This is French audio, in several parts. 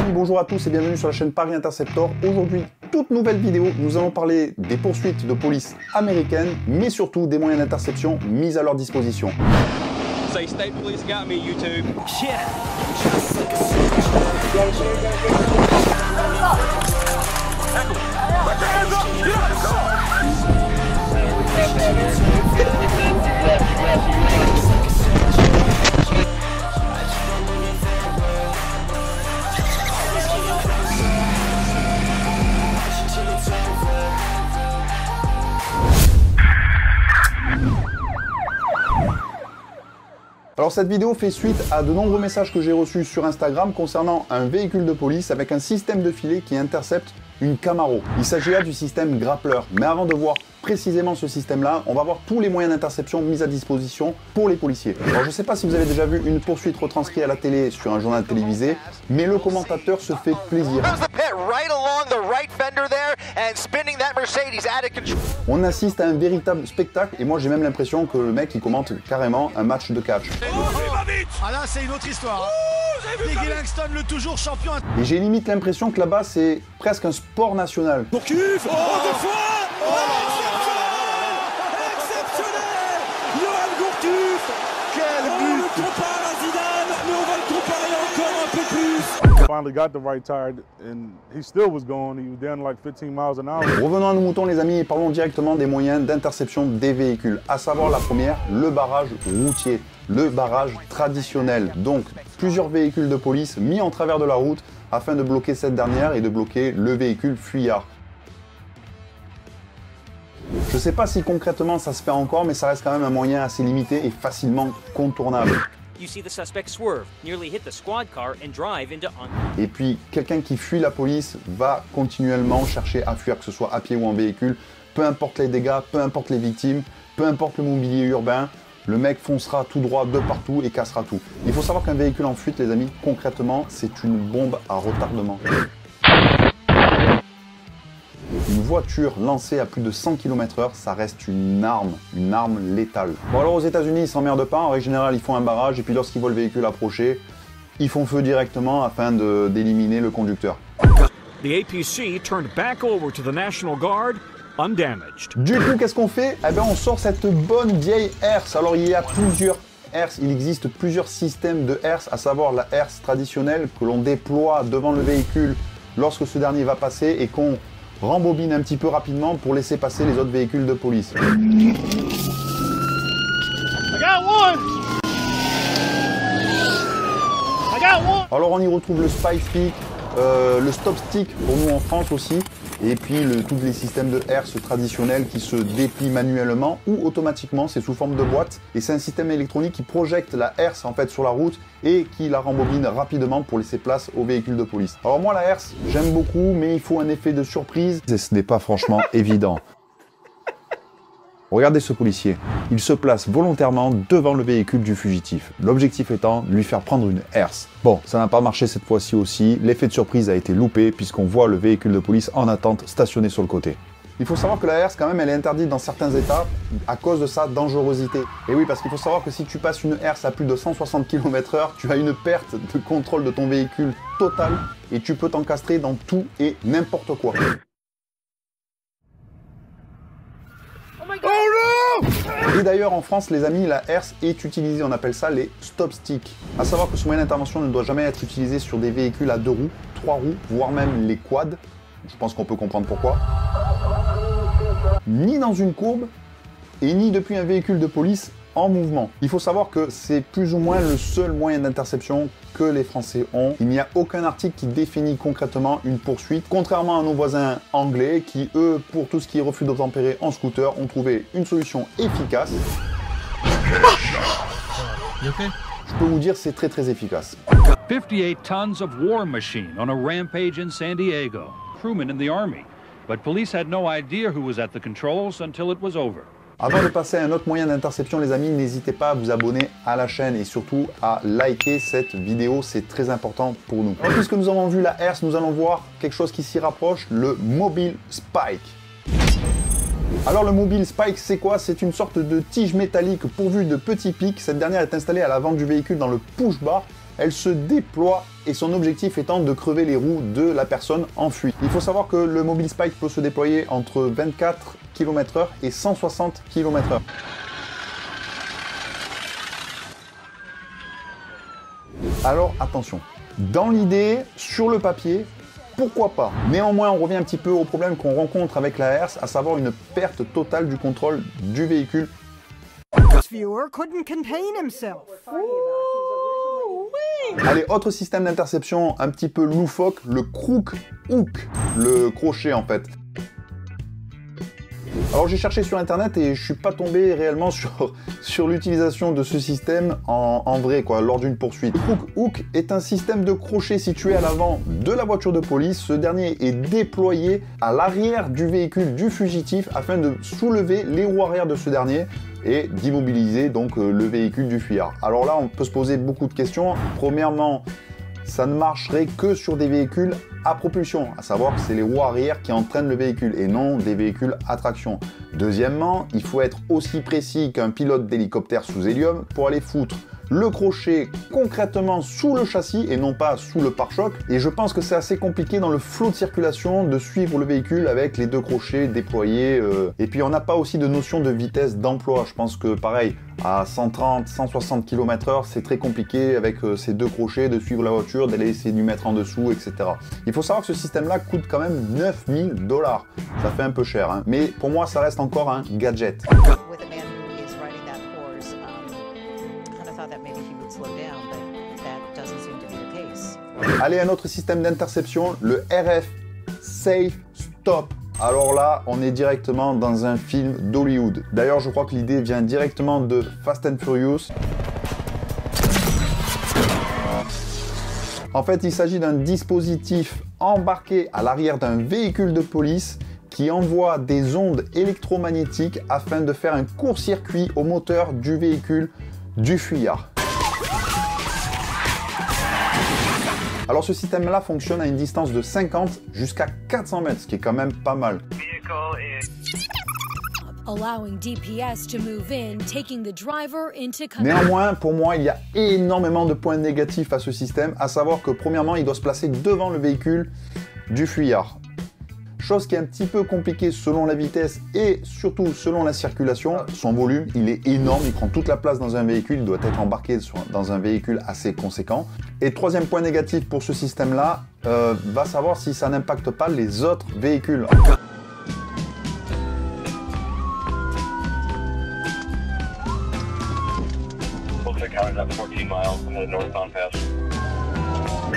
amis, bonjour à tous et bienvenue sur la chaîne Paris Interceptor. Aujourd'hui, toute nouvelle vidéo, nous allons parler des poursuites de police américaines, mais surtout des moyens d'interception mis à leur disposition. Say State Police got me, YouTube. Alors cette vidéo fait suite à de nombreux messages que j'ai reçus sur Instagram concernant un véhicule de police avec un système de filet qui intercepte une Camaro. Il s'agit là du système Grappler. Mais avant de voir précisément ce système-là, on va voir tous les moyens d'interception mis à disposition pour les policiers. Alors je ne sais pas si vous avez déjà vu une poursuite retranscrite à la télé sur un journal télévisé, mais le commentateur se fait plaisir. On assiste à un véritable spectacle et moi j'ai même l'impression que le mec il commente carrément un match de catch. Ah là c'est une autre histoire. Peggy Langston, le toujours champion. Et j'ai limite l'impression que là-bas c'est presque un sport national. Gourcuff, deux fois. Exceptionnel, Johan Gourcuff. Quel but. On le compare à Zidane, mais on va le comparer encore un peu plus. Finally got the right tire and he still was going. He was down like 15 miles an hour. Revenons à nos moutons les amis et parlons directement des moyens d'interception des véhicules. À savoir la première, le barrage routier. Le barrage traditionnel. Donc plusieurs véhicules de police mis en travers de la route afin de bloquer cette dernière et de bloquer le véhicule fuyard. Je ne sais pas si concrètement ça se fait encore, mais ça reste quand même un moyen assez limité et facilement contournable. Et puis, quelqu'un qui fuit la police va continuellement chercher à fuir, que ce soit à pied ou en véhicule, peu importe les dégâts, peu importe les victimes, peu importe le mobilier urbain, le mec foncera tout droit de partout et cassera tout. Il faut savoir qu'un véhicule en fuite, les amis, concrètement, c'est une bombe à retardement. Une voiture lancée à plus de 100 km/h, ça reste une arme létale. Bon alors aux États-Unis ils s'emmerdent pas, en règle générale ils font un barrage et puis lorsqu'ils voient le véhicule approcher, ils font feu directement afin d'éliminer le conducteur. The APC turned back over to the National Guard undamaged. Du coup qu'est-ce qu'on fait? Eh bien on sort cette bonne vieille herse. Alors il y a plusieurs herses, il existe plusieurs systèmes de herse, à savoir la herse traditionnelle que l'on déploie devant le véhicule lorsque ce dernier va passer et qu'on rembobine un petit peu rapidement pour laisser passer les autres véhicules de police. Alors on y retrouve le spy stick, le stop stick pour nous en France aussi, et puis tous les systèmes de herse traditionnels qui se déplient manuellement ou automatiquement, c'est sous forme de boîte, et c'est un système électronique qui projette la herse en fait sur la route et qui la rembobine rapidement pour laisser place aux véhicules de police. Alors moi la herse, j'aime beaucoup, mais il faut un effet de surprise, et ce n'est pas franchement évident. Regardez ce policier, il se place volontairement devant le véhicule du fugitif, l'objectif étant de lui faire prendre une herse. Bon, ça n'a pas marché cette fois-ci aussi, l'effet de surprise a été loupé puisqu'on voit le véhicule de police en attente stationné sur le côté. Il faut savoir que la herse quand même elle est interdite dans certains états à cause de sa dangerosité. Et oui parce qu'il faut savoir que si tu passes une herse à plus de 160 km/h, tu as une perte de contrôle de ton véhicule totale et tu peux t'encastrer dans tout et n'importe quoi. Et d'ailleurs en France les amis, la herse est utilisée, on appelle ça les stop sticks. A savoir que ce moyen d'intervention ne doit jamais être utilisé sur des véhicules à 2 roues, 3 roues, voire même les quads. Je pense qu'on peut comprendre pourquoi. Ni dans une courbe et ni depuis un véhicule de police en mouvement. Il faut savoir que c'est plus ou moins le seul moyen d'interception que les Français ont. Il n'y a aucun article qui définit concrètement une poursuite, contrairement à nos voisins anglais qui, eux, pour tout ce qui est refus d'obtempérer en scooter, ont trouvé une solution efficace. Je peux vous dire, c'est très efficace. 58 tons of war machine on a rampage in San Diego. Crewmen in the army. But police had no idea who was at the controls until it was over. Avant de passer à un autre moyen d'interception les amis, n'hésitez pas à vous abonner à la chaîne et surtout à liker cette vidéo, c'est très important pour nous. Alors, puisque nous avons vu la herse, nous allons voir quelque chose qui s'y rapproche, le Mobile Spike. Alors le Mobile Spike, c'est quoi? C'est une sorte de tige métallique pourvue de petits pics. Cette dernière est installée à l'avant du véhicule dans le push bar elle se déploie et son objectif étant de crever les roues de la personne en fuite. Il faut savoir que le Mobile Spike peut se déployer entre 24 km/h et 160 km/h. Alors attention, dans l'idée, sur le papier, pourquoi pas? Néanmoins, on revient un petit peu au problème qu'on rencontre avec la herse, à savoir une perte totale du contrôle du véhicule. Allez, autre système d'interception un petit peu loufoque, le crook hook, le crochet en fait. Alors j'ai cherché sur internet et je suis pas tombé réellement sur l'utilisation de ce système en vrai quoi, lors d'une poursuite. Crook hook est un système de crochet situé à l'avant de la voiture de police. Ce dernier est déployé à l'arrière du véhicule du fugitif afin de soulever les roues arrière de ce dernier et d'immobiliser donc le véhicule du fuyard. Alors là on peut se poser beaucoup de questions. Premièrement, ça ne marcherait que sur des véhicules à propulsion, à savoir que c'est les roues arrière qui entraînent le véhicule et non des véhicules à traction. Deuxièmement, il faut être aussi précis qu'un pilote d'hélicoptère sous hélium pour aller foutre le crochet concrètement sous le châssis et non pas sous le pare-choc. Et je pense que c'est assez compliqué dans le flot de circulation de suivre le véhicule avec les deux crochets déployés. Et puis on n'a pas aussi de notion de vitesse d'emploi. Je pense que pareil, à 130, 160 km/h, c'est très compliqué avec ces deux crochets de suivre la voiture, d'aller essayer de lui mettre en dessous, etc. Il faut savoir que ce système-là coûte quand même 9000 $. Ça fait un peu cher, hein. Mais pour moi, ça reste encore un gadget. Allez, un autre système d'interception, le RF Safe Stop. Alors là, on est directement dans un film d'Hollywood. D'ailleurs, je crois que l'idée vient directement de Fast and Furious. En fait, il s'agit d'un dispositif embarqué à l'arrière d'un véhicule de police qui envoie des ondes électromagnétiques afin de faire un court-circuit au moteur du véhicule du fuyard. Alors ce système-là fonctionne à une distance de 50 jusqu'à 400 mètres, ce qui est quand même pas mal. Néanmoins, pour moi, il y a énormément de points négatifs à ce système, à savoir que premièrement, il doit se placer devant le véhicule du fuyard. Chose qui est un petit peu compliquée selon la vitesse et surtout selon la circulation. Son volume, il est énorme, il prend toute la place dans un véhicule, il doit être embarqué dans un véhicule assez conséquent. Et troisième point négatif pour ce système-là, va savoir si ça n'impacte pas les autres véhicules.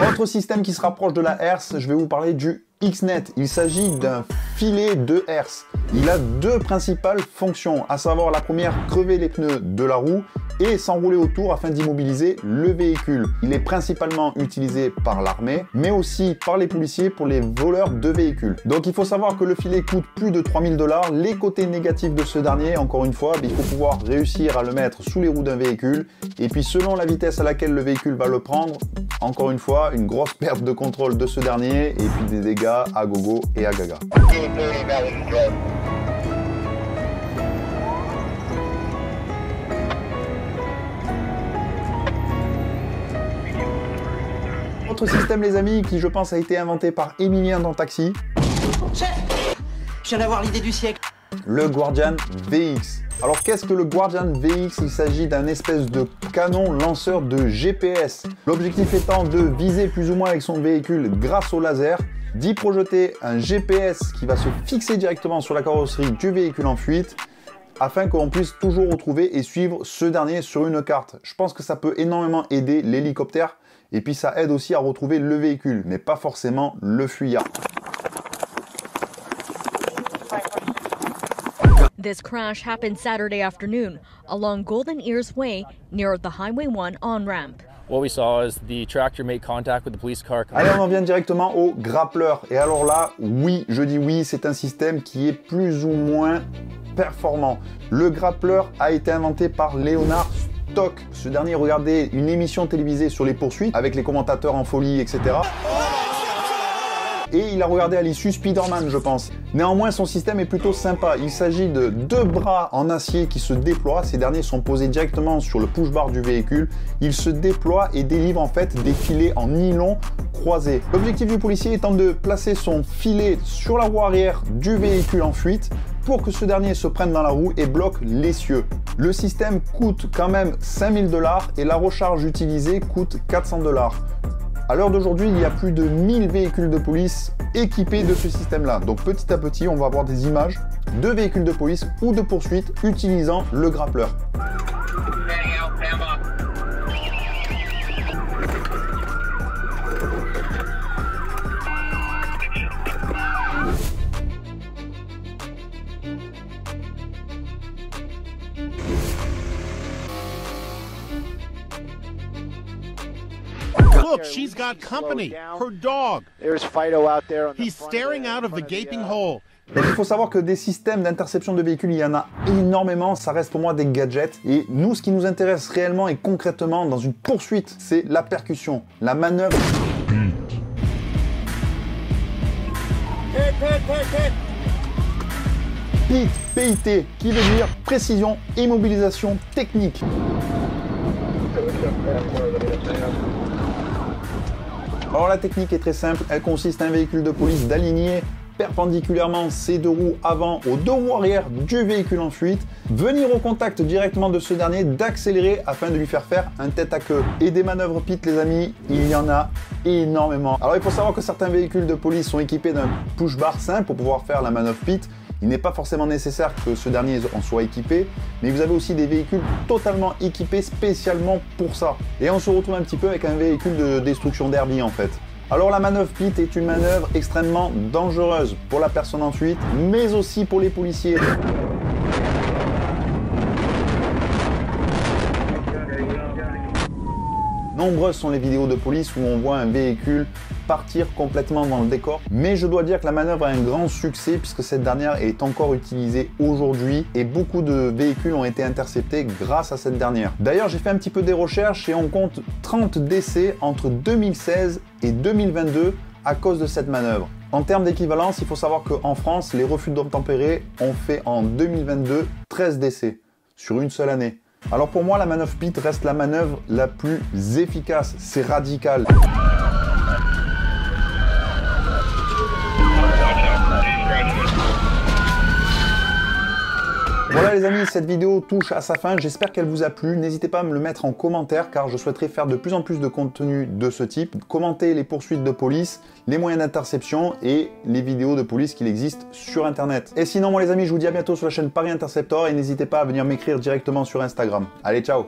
Autre système qui se rapproche de la herse, je vais vous parler du X-Net. Il s'agit d'un filet de herse. Il a deux principales fonctions, à savoir la première, crever les pneus de la roue et s'enrouler autour afin d'immobiliser le véhicule. Il est principalement utilisé par l'armée, mais aussi par les policiers pour les voleurs de véhicules. Donc il faut savoir que le filet coûte plus de 3000 $. Les côtés négatifs de ce dernier, encore une fois, il faut pouvoir réussir à le mettre sous les roues d'un véhicule. Et puis selon la vitesse à laquelle le véhicule va le prendre, encore une fois, une grosse perte de contrôle de ce dernier et puis des dégâts à gogo et à gaga. Autre système les amis qui je pense a été inventé par Emilien dans Taxi. Chef, je viens d'avoir l'idée du siècle. Le Guardian VX. Alors qu'est-ce que le Guardian VX? Il s'agit d'un espèce de canon lanceur de GPS. L'objectif étant de viser plus ou moins avec son véhicule grâce au laser, d'y projeter un GPS qui va se fixer directement sur la carrosserie du véhicule en fuite afin qu'on puisse toujours retrouver et suivre ce dernier sur une carte. Je pense que ça peut énormément aider l'hélicoptère et puis ça aide aussi à retrouver le véhicule, mais pas forcément le fuyard. This crash happened Saturday afternoon along Golden Ears Way near the Highway 1 on-ramp. What we saw is the tractor make contact with the police car. Allez, on en vient directement au grappleur. Et alors là, oui, je dis oui, c'est un système qui est plus ou moins performant. Le grappleur a été inventé par Leonard Stock. Ce dernier regardait une émission télévisée sur les poursuites avec les commentateurs en folie, etc. et il a regardé à l'issue Spider-Man, je pense. Néanmoins, son système est plutôt sympa. Il s'agit de 2 bras en acier qui se déploient. Ces derniers sont posés directement sur le push-bar du véhicule. Ils se déploient et délivrent en fait des filets en nylon croisés. L'objectif du policier étant de placer son filet sur la roue arrière du véhicule en fuite pour que ce dernier se prenne dans la roue et bloque l'essieu. Le système coûte quand même 5000 $ et la recharge utilisée coûte 400 $. À l'heure d'aujourd'hui, il y a plus de 1000 véhicules de police équipés de ce système-là. Donc petit à petit, on va avoir des images de véhicules de police ou de poursuite utilisant le grappleur. Look, she's got company. Her dog. There's Fido out there. He's staring out of the gaping hole. Donc il faut savoir que des systèmes d'interception de véhicules, il y en a énormément, ça reste pour moi des gadgets. Et nous, ce qui nous intéresse réellement et concrètement dans une poursuite, c'est la percussion, la manœuvre. PIT, PIT, qui veut dire précision, immobilisation technique. Alors la technique est très simple, elle consiste à un véhicule de police d'aligner perpendiculairement ses 2 roues avant aux 2 roues arrière du véhicule en fuite, venir au contact directement de ce dernier, d'accélérer afin de lui faire un tête à queue. Et des manœuvres PIT, les amis, il y en a énormément. Alors il faut savoir que certains véhicules de police sont équipés d'un push-bar simple pour pouvoir faire la manœuvre PIT. Il n'est pas forcément nécessaire que ce dernier en soit équipé, mais vous avez aussi des véhicules totalement équipés spécialement pour ça. Et on se retrouve un petit peu avec un véhicule de destruction derby en fait. Alors la manœuvre PIT est une manœuvre extrêmement dangereuse pour la personne en fuite, mais aussi pour les policiers. Nombreuses sont les vidéos de police où on voit un véhicule partir complètement dans le décor. Mais je dois dire que la manœuvre a un grand succès puisque cette dernière est encore utilisée aujourd'hui et beaucoup de véhicules ont été interceptés grâce à cette dernière. D'ailleurs, j'ai fait un petit peu des recherches et on compte 30 décès entre 2016 et 2022 à cause de cette manœuvre. En termes d'équivalence, il faut savoir qu'en France, les refus d'obtempérer ont fait en 2022 13 décès sur une seule année. Alors pour moi, la manœuvre PIT reste la manœuvre la plus efficace, c'est radical. Voilà les amis, cette vidéo touche à sa fin, j'espère qu'elle vous a plu. N'hésitez pas à me le mettre en commentaire car je souhaiterais faire de plus en plus de contenu de ce type. Commentez les poursuites de police, les moyens d'interception et les vidéos de police qu'il existe sur internet. Et sinon moi les amis, je vous dis à bientôt sur la chaîne Paris Interceptor et n'hésitez pas à venir m'écrire directement sur Instagram. Allez, ciao!